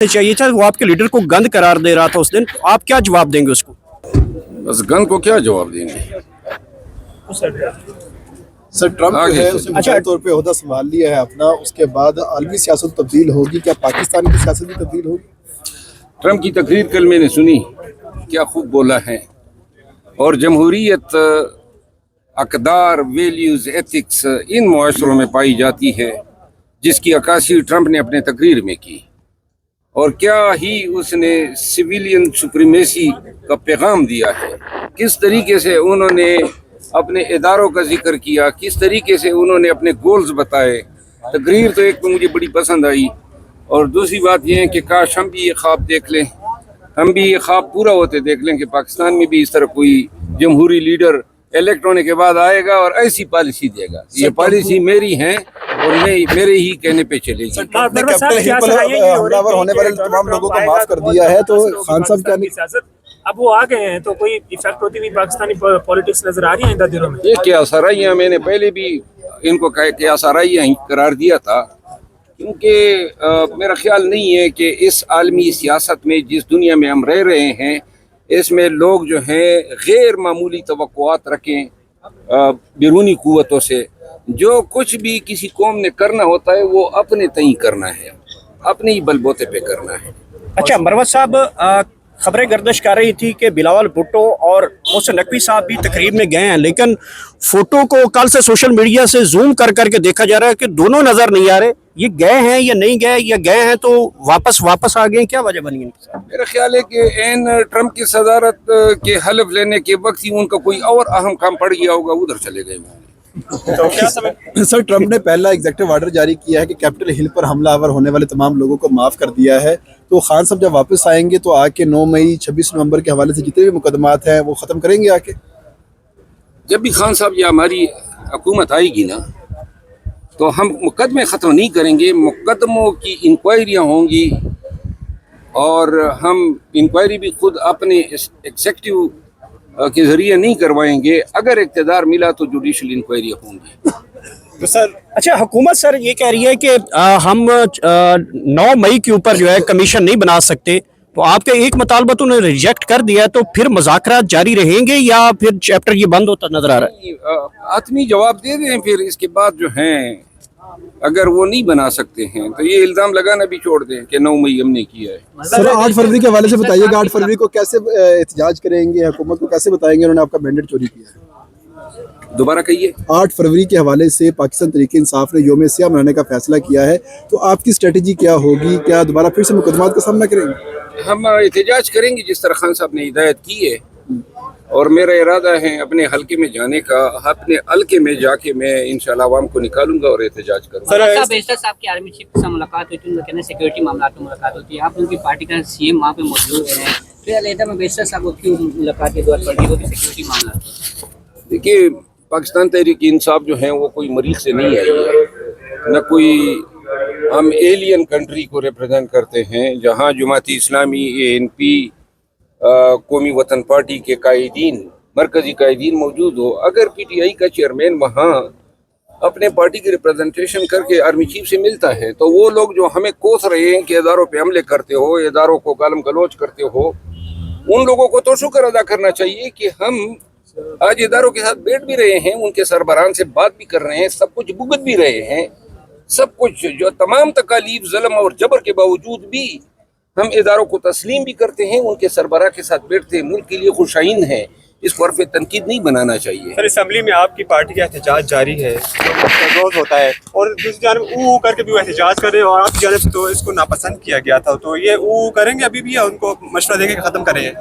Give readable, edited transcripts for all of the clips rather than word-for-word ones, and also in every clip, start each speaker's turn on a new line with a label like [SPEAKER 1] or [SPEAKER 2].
[SPEAKER 1] चाहिए था, वो आपके लीडर को गंद करार दे रहा था उस दिन, तो आप क्या जवाब देंगे उसको?
[SPEAKER 2] बस गंद को क्या जवाब देंगे।
[SPEAKER 3] सर ट्रम्प जो है उसने मुख्य तौर पे ओहदा संभाल लिया है अपना, उसके बाद आलमी सियासत तब्दील होगी, क्या पाकिस्तान की सियासत भी तब्दील होगी?
[SPEAKER 2] ट्रम्प की तकरीर कल मैंने सुनी, क्या खूब बोला है। और जमहूरियत, अक़दार, वैल्यूज़, एथिक्स इन मुआशरों में पाई जाती है जिसकी अक्कासी ट्रम्प ने अपने तकरीर में की। और क्या ही उसने सिविलियन सुप्रीमेसी का पैगाम दिया है, किस तरीके से उन्होंने अपने इदारों का जिक्र किया, किस तरीके से उन्होंने अपने गोल्स बताए। तकरीर तो एक तो मुझे बड़ी पसंद आई, और दूसरी बात यह है कि काश हम भी ये ख्वाब देख लें, हम भी ये ख्वाब पूरा होते देख लें कि पाकिस्तान में भी इस तरह कोई जमहूरी लीडर इलेक्ट होने के बाद आएगा और ऐसी पॉलिसी देगा। ये पॉलिसी मेरी है और मेरे ही कहने पे चलेगी।
[SPEAKER 3] कैपिटल हिल पर हमलावर होने वाले तमाम लोगों को माफ कर दिया है, तो खान साहब क्या नहीं,
[SPEAKER 4] अब वो आ गए हैं तो कोई इफेक्ट होती हुई पाकिस्तानी पॉलिटिक्स नजर आ रही है इन दिनों में?
[SPEAKER 2] ये क्या सराइयाँ, मैंने पहले भी इनको क्या सराइयाँ करार दिया था, क्योंकि मेरा ख्याल नहीं है कि इस आलमी सियासत में जिस दुनिया में हम रह रहे हैं इसमें लोग जो हैं गैर मामूली तवक्कुआत रखें बैरूनी क़ुव्वतों से। जो कुछ भी किसी कौम ने करना होता है वो अपने तय करना है, अपने ही बलबूते पे करना है।
[SPEAKER 1] अच्छा मरवत साहब, खबरें गर्दिश कर रही थी कि बिलावल भुट्टो और मोहसिन नकवी साहब भी तकरीब में गए हैं, लेकिन फोटो को कल से सोशल मीडिया से जूम कर करके देखा जा रहा है कि दोनों नजर नहीं आ रहे। ये गए हैं या नहीं गए, या गए हैं तो वापस आ गए, क्या वजह बनी है?
[SPEAKER 2] मेरा ख्याल है कि एन ट्रम्प की सदारत के हलफ लेने के वक्त ही उनका कोई और अहम काम पड़ गया होगा, उधर चले गए होंगे।
[SPEAKER 3] तो क्या सर ट्रम्प ने पहला एग्जीक्यूटिव ऑर्डर जारी किया है कि कैपिटल हिल पर हमलावर होने वाले तमाम लोगों को माफ़ कर दिया है, तो खान साहब जब वापस आएंगे तो आके 9 मई 26 नवंबर के हवाले से जितने भी मुकदमात हैं वो ख़त्म करेंगे आके?
[SPEAKER 2] जब भी खान साहब या हमारी हुकूमत आएगी ना तो हम मुकदमे ख़त्म नहीं करेंगे, मुकदमों की इंक्वायरियाँ होंगी और हम इंक्वायरी भी खुद अपने एग्जेक्टिव के ज़रिए नहीं करवाएंगे। अगर इक़्तिदार मिला तो जुडिशल इंक्वायरी होंगी।
[SPEAKER 1] तो सर अच्छा, हुकूमत सर ये कह रही है कि हम 9 मई के ऊपर जो है कमीशन नहीं बना सकते, तो आपके एक मुतालबा तो उन्होंने रिजेक्ट कर दिया, तो फिर मुज़ाकरात जारी रहेंगे या फिर चैप्टर ये बंद होता नजर आ रहा है?
[SPEAKER 2] आदमी जवाब दे दें, फिर इसके बाद जो हैं अगर वो नहीं बना सकते हैं तो ये इल्ज़ाम लगाना भी छोड़ दें कि 9 मई हमने किया है।
[SPEAKER 3] सर 8 फरवरी के हवाले से बताइएगा, 8 फरवरी को कैसे एहतजाज करेंगे, हुकूमत को कैसे बताएंगे उन्होंने आपका मैंडेट चोरी किया है?
[SPEAKER 2] दोबारा कहिए।
[SPEAKER 3] 8 फरवरी के हवाले से पाकिस्तान तहरीक इंसाफ ने यौम सियाह मनाने का फैसला किया है, तो आपकी स्ट्रेटजी क्या होगी? क्या दोबारा फिर से मुकदमात का सामना करेंगे? हम
[SPEAKER 2] एहतजाज करेंगे जिस तरह खान साहब ने हिदायत की है, और मेरा इरादा है अपने हल्के में जाने का, अपने हल्के में जाके मैं इंशाल्लाह आवाम को निकालूंगा और एहतजाज करूंगा।
[SPEAKER 5] बेशतर साहब की आर्मी चीफ से मुलाकात हुई थी, उनका कहना है सिक्योरिटी मामला में मुलाकात होती है, आप उनकी पार्टी का सीएम वहाँ पे मौजूद हैं, फिर अलहदा में बेशतर साहब की मुलाकात के दौर पर वो सिक्योरिटी मामला।
[SPEAKER 2] देखिए पाकिस्तान तहरीक इंसाफ जो है वो कोई मरीज से नहीं आई है, न कोई हम एलियन कंट्री को रिप्रेजेंट करते हैं। जहाँ जमात इस्लामी, ANP, कौमी वतन पार्टी के कायदीन, मरकजी कायदीन मौजूद हो, अगर PTI का चेयरमैन वहाँ अपने पार्टी की रिप्रेजेंटेशन करके आर्मी चीफ से मिलता है तो वो लोग जो हमें कोस रहे हैं कि इदारों पे हमले करते हो, इदारों को गालम गलोच करते हो, उन लोगों को तो शुक्र अदा करना चाहिए कि हम आज इदारों के साथ बैठ भी रहे हैं, उनके सरबराहान से बात भी कर रहे हैं, सब कुछ भुगत भी रहे हैं, सब कुछ जो तमाम तकालीफ, ज़ुल्म और जबर के बावजूद भी हम इदारों को तस्लीम भी करते हैं, उनके सरबराह के साथ बैठते हैं, मुल्क के लिए खुशाइन है। इसको हरफ तनकीद नहीं बनाना चाहिए।
[SPEAKER 4] सर असेंबली में आपकी पार्टी का एहतजाज जारी है, रोज होता है, और दूसरी जानब ऊ करके भी वो एहतजाज कर रहे हैं, और आपकी जानब से तो इसको नापसंद किया गया था, तो ये ऊ करेंगे अभी भी या उनको मशवरा देंगे कि ख़त्म करें?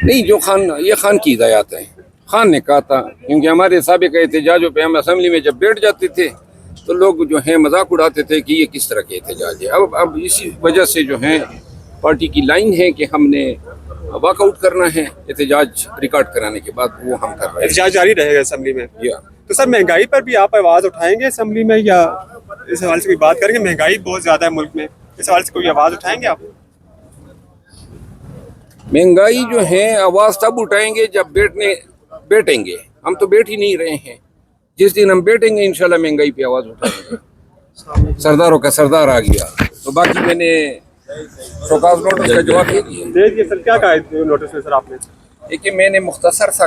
[SPEAKER 2] नहीं, जो खान की हिदायत है, खान ने कहा था, क्योंकि हमारे साबिक़ एहतजाजों पे हम असेंबली में जब बैठ जाते थे तो लोग जो हैं मजाक उड़ाते थे कि ये किस तरह के एहतजाज है। अब इसी वजह से जो है पार्टी की लाइन है कि हमने वॉकआउट करना है, एहतजाज रिकॉर्ड कराने के बाद वो हम कर रहे हैं।
[SPEAKER 4] एहतजाज जारी रहेगा असेंबली में?
[SPEAKER 2] या
[SPEAKER 4] तो सर महंगाई पर भी आप आवाज़ उठाएंगे असेंबली में, या इस हवाले से कोई बात करेंगे? महंगाई बहुत ज़्यादा है मुल्क में, इस हवाले से कोई आवाज़ उठाएंगे आप?
[SPEAKER 2] महंगाई जो है आवाज़ तब उठाएंगे जब बैठेंगे, हम तो बैठ ही नहीं रहे हैं। जिस दिन हम बैठेंगे इंशाल्लाह महंगाई पे आवाज़ उठाएंगे। सरदारों का सरदार आ गया। तो बाकी मैंने शोकाज नोटिस का जवाब दे दिए।
[SPEAKER 4] दे दिए सर, क्या कहा है नोटिस में सर आपने?
[SPEAKER 2] देखिए मैंने मुख्तसर सा कहा